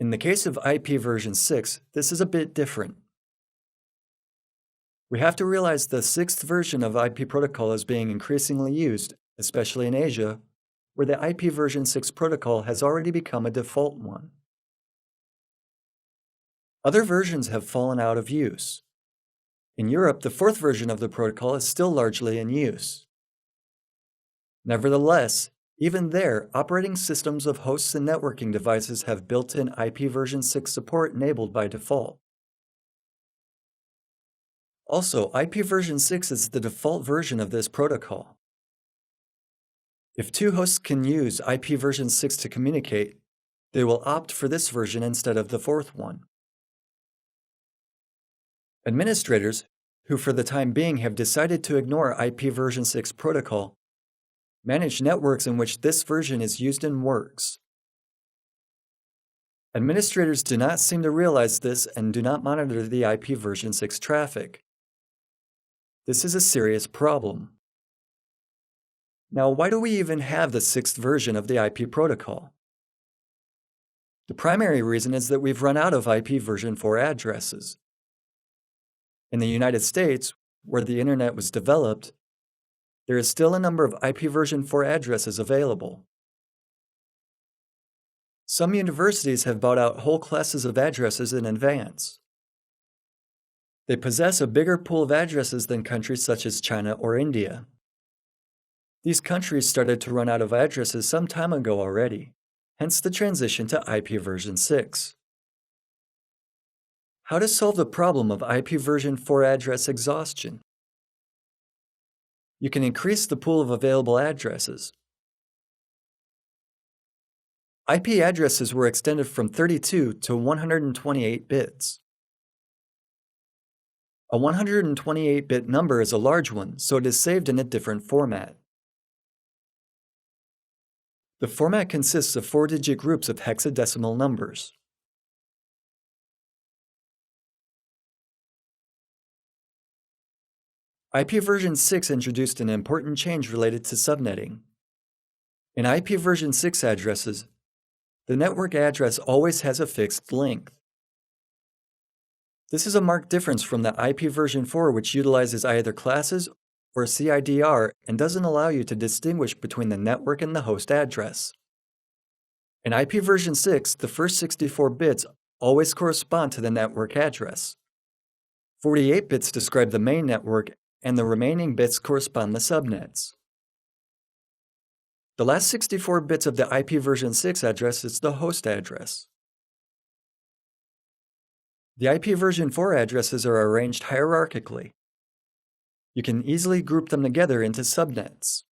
In the case of IP version 6, this is a bit different. We have to realize the 6th version of IP protocol is being increasingly used, especially in Asia, where the IP version 6 protocol has already become a default one. Other versions have fallen out of use. In Europe, the 4th version of the protocol is still largely in use. Nevertheless, even there, operating systems of hosts and networking devices have built-in IP version 6 support enabled by default. Also, IP version 6 is the default version of this protocol. If two hosts can use IP version 6 to communicate, they will opt for this version instead of the 4th one. Administrators, who for the time being have decided to ignore IP version 6 protocol, manage networks in which this version is used and works. Administrators do not seem to realize this and do not monitor the IP version 6 traffic. This is a serious problem. Now, why do we even have the 6th version of the IP protocol? The primary reason is that we've run out of IP version 4 addresses. In the United States, where the Internet was developed, there is still a number of IP version 4 addresses available. Some universities have bought out whole classes of addresses in advance. They possess a bigger pool of addresses than countries such as China or India. These countries started to run out of addresses some time ago already, hence the transition to IP version 6. How to solve the problem of IP version 4 address exhaustion? You can increase the pool of available addresses. IP addresses were extended from 32 to 128 bits. A 128-bit number is a large one, so it is saved in a different format. The format consists of 4-digit groups of hexadecimal numbers. IP version 6 introduced an important change related to subnetting. In IP version 6 addresses, the network address always has a fixed length. This is a marked difference from the IP version 4, which utilizes either classes or CIDR and doesn't allow you to distinguish between the network and the host address. In IP version 6, the first 64 bits always correspond to the network address. 48 bits describe the main network, and the remaining bits correspond to subnets. The last 64 bits of the IP version 6 address is the host address. The IP version 4 addresses are arranged hierarchically. You can easily group them together into subnets.